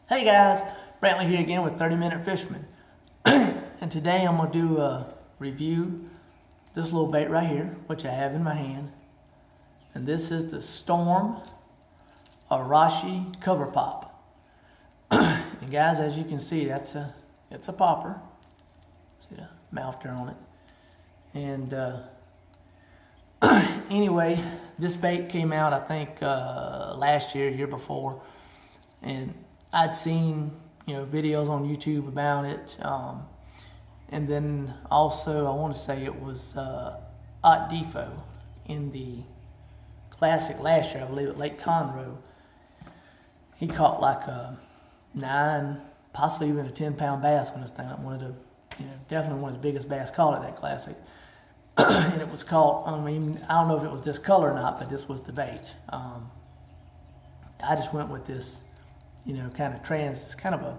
Hey guys, Brantley here again with 30-Minute Fisherman. And today I'm going to do a review this little bait right here, which I have in my hand. And this is the Storm Arashi Cover Pop. And guys, as you can see, it's a popper. See the mouth turn on it. And anyway, this bait came out I think last year before. And I'd seen, videos on YouTube about it, and then also I want to say it was Ot Defo in the Classic last year, I believe, at Lake Conroe. He caught like a 9, possibly even a 10-pound bass on this thing. Definitely one of the biggest bass caught at that Classic. And it was caught. I don't know if it was this color or not, but this was the bait. I just went with this. It's kind of a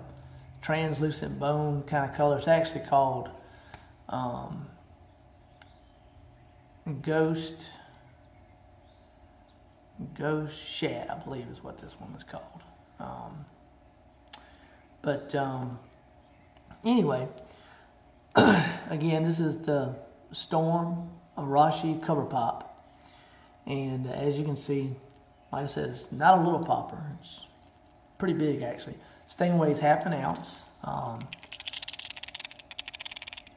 translucent bone kind of color. It's actually called Ghost Shad, I believe is what this one is called. Anyway, again, this is the Storm Arashi Cover Pop. And as you can see, like I said, it's not a little popper. It's pretty big, actually. This thing weighs half an ounce.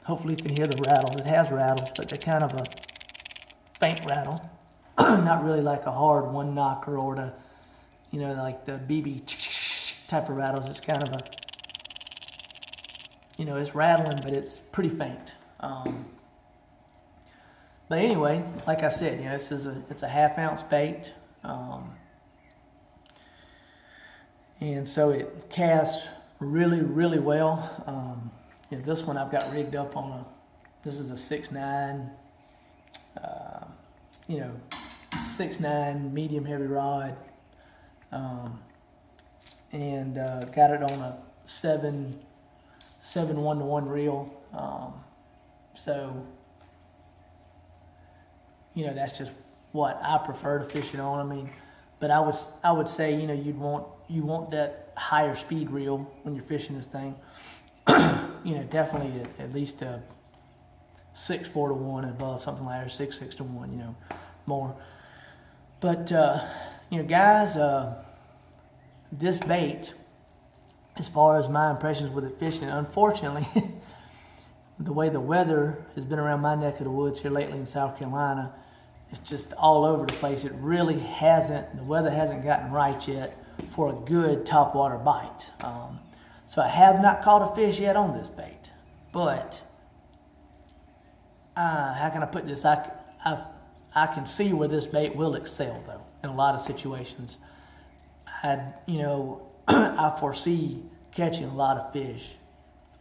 Hopefully you can hear the rattles. It has rattles, but they're kind of a faint rattle. Not really like a hard one knocker or like the BB type of rattles. It's kind of it's rattling, but it's pretty faint. But anyway, like I said, it's a half-ounce bait. And so it casts really, really well. This one I've got rigged up on this is a 6'9", 6'9" medium heavy rod. And got it on a 7 1-to-1 reel. So, that's just what I prefer to fish it on. But I would say, you want that higher speed reel when you're fishing this thing. Definitely at least a 6'4" to 1 and above, something like that, 6'6" to 1, more. But guys, this bait, as far as my impressions with it fishing, unfortunately, the way the weather has been around my neck of the woods here lately in South Carolina, it's just all over the place. It really the weather hasn't gotten right yet for a good topwater bite. So I have not caught a fish yet on this bait, but how can I put this? I can see where this bait will excel, though, in a lot of situations. I foresee catching a lot of fish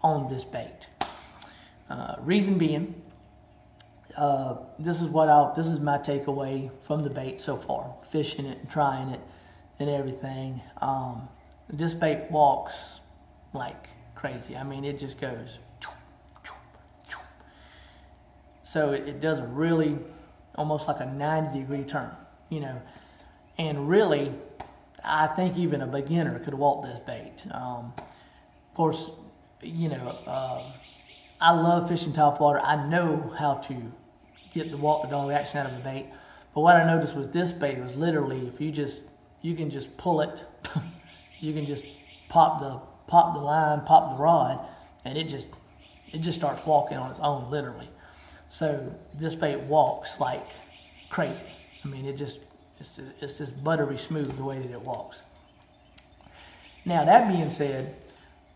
on this bait. Reason being, this is my takeaway from the bait so far, fishing it and trying it and everything. This bait walks like crazy. It just goes. So it does a really, almost like a 90-degree turn, and really, I think even a beginner could walk this bait. Of course, I love fishing topwater. I know how to get the walk the dog action out of the bait. But what I noticed was this bait was literally, if you can just pull it, you can just pop the line, pop the rod, and it just starts walking on its own, literally. So this bait walks like crazy. It's just buttery smooth the way that it walks. Now that being said,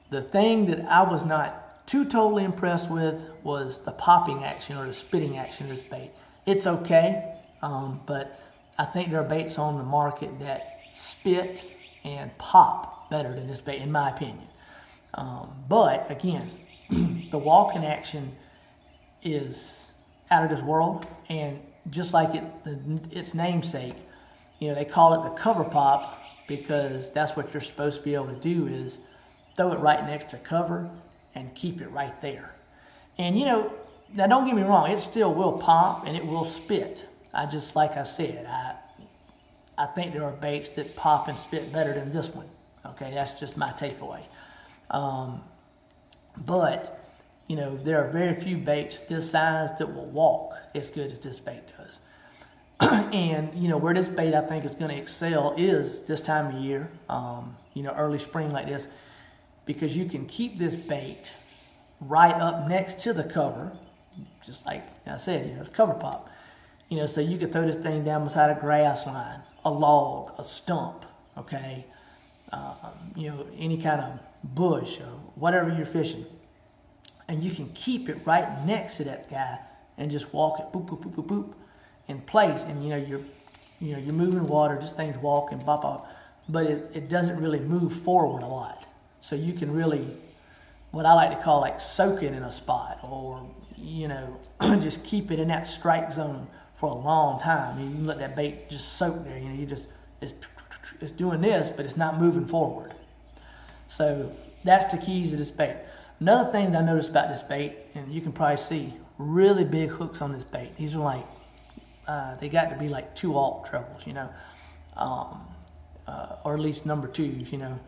the thing that I was not too totally impressed with was the popping action or the spitting action of this bait. It's okay, but I think there are baits on the market that spit and pop better than this bait, in my opinion. But again, the walking action is out of this world, and just like its namesake, they call it the cover pop because that's what you're supposed to be able to do, is throw it right next to cover and keep it right there. And now don't get me wrong, it still will pop and it will spit. Like I said, I think there are baits that pop and spit better than this one. Okay, that's just my takeaway. But, you know, there are very few baits this size that will walk as good as this bait does. And, you know, where this bait I think is going to excel is this time of year, you know, early spring like this, because you can keep this bait right up next to the cover, just like I said, you know, it's cover pop. You know, so you could throw this thing down beside a grass line, a log, a stump, okay? You know, any kind of bush or whatever you're fishing. And you can keep it right next to that guy and just walk it, boop, boop, boop, boop, boop, in place. And, you know, you're moving water, this thing's walking, bop, bop. But it doesn't really move forward a lot. So you can really, what I like to call like soak it in a spot, or, you know, just keep it in that strike zone for a long time. You can let that bait just soak there. You know, you just, it's doing this, but it's not moving forward. So that's the keys to this bait. Another thing that I noticed about this bait, and you can probably see, really big hooks on this bait. These are like, they got to be like 2/0 trebles, you know, or at least number 2s, you know,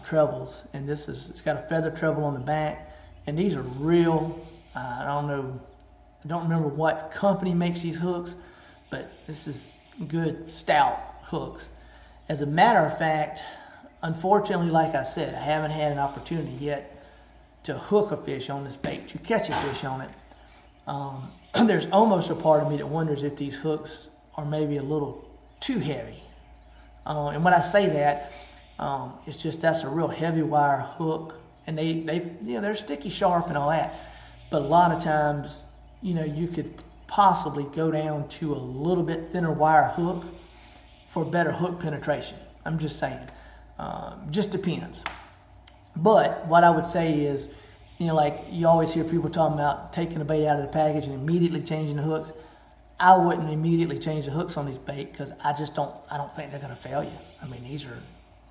trebles. And it's got a feather treble on the back. And these are real, I don't remember what company makes these hooks, but this is good stout hooks. As a matter of fact, unfortunately, like I said, I haven't had an opportunity yet to hook a fish on this bait, to catch a fish on it. There's almost a part of me that wonders if these hooks are maybe a little too heavy. And when I say that, it's just that's a real heavy wire hook, and they you know, they're sticky sharp and all that. But a lot of times, you know, you could possibly go down to a little bit thinner wire hook for better hook penetration. I'm just saying. Just depends. But what I would say is, you know, like you always hear people talking about taking the bait out of the package and immediately changing the hooks. I wouldn't immediately change the hooks on these bait, because I don't think they're going to fail you. I mean, these are,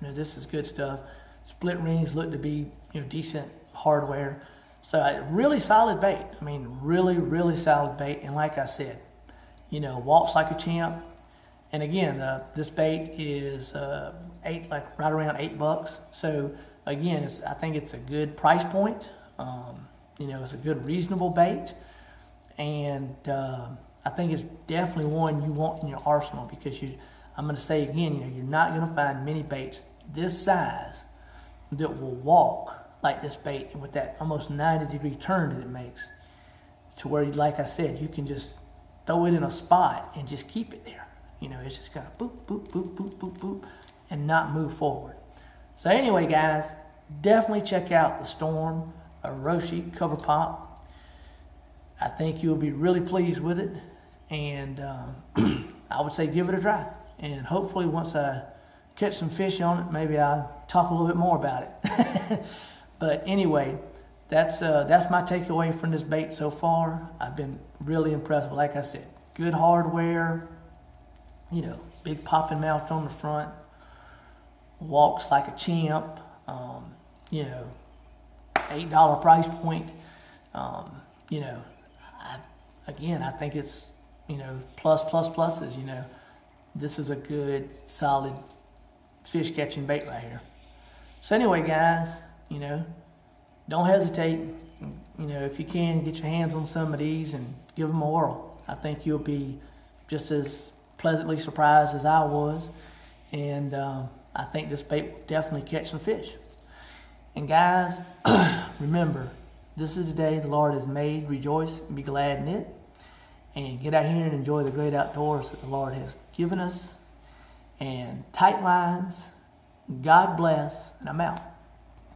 you know, this is good stuff. Split rings look to be, you know, decent hardware. So really solid bait. I mean, really, really solid bait. And like I said, you know, walks like a champ. And again, this bait is right around $8. So again, I think it's a good price point. You know, it's a good, reasonable bait. And I think it's definitely one you want in your arsenal, because I'm going to say again, you know, you're not going to find many baits this size that will walk like this bait, and with that almost 90-degree turn that it makes, to where, like I said, you can just throw it in a spot and just keep it there. You know, it's just going to boop, boop, boop, boop, boop, boop, and not move forward. So anyway, guys, definitely check out the Storm Arashi Cover Pop. I think you'll be really pleased with it, and I would say give it a try. And hopefully once I catch some fish on it, maybe I'll talk a little bit more about it. But anyway, that's my takeaway from this bait so far. I've been really impressed with, like I said, good hardware, you know, big popping mouth on the front, walks like a champ, you know, $8 price point. You know, I think it's, you know, pluses, you know. This is a good, solid fish catching bait right here. So anyway, guys, you know, don't hesitate. You know, if you can, get your hands on some of these and give them a whirl. I think you'll be just as pleasantly surprised as I was. And I think this bait will definitely catch some fish. And guys, remember, this is the day the Lord has made. Rejoice and be glad in it. And get out here and enjoy the great outdoors that the Lord has given us. And tight lines, God bless, and I'm out.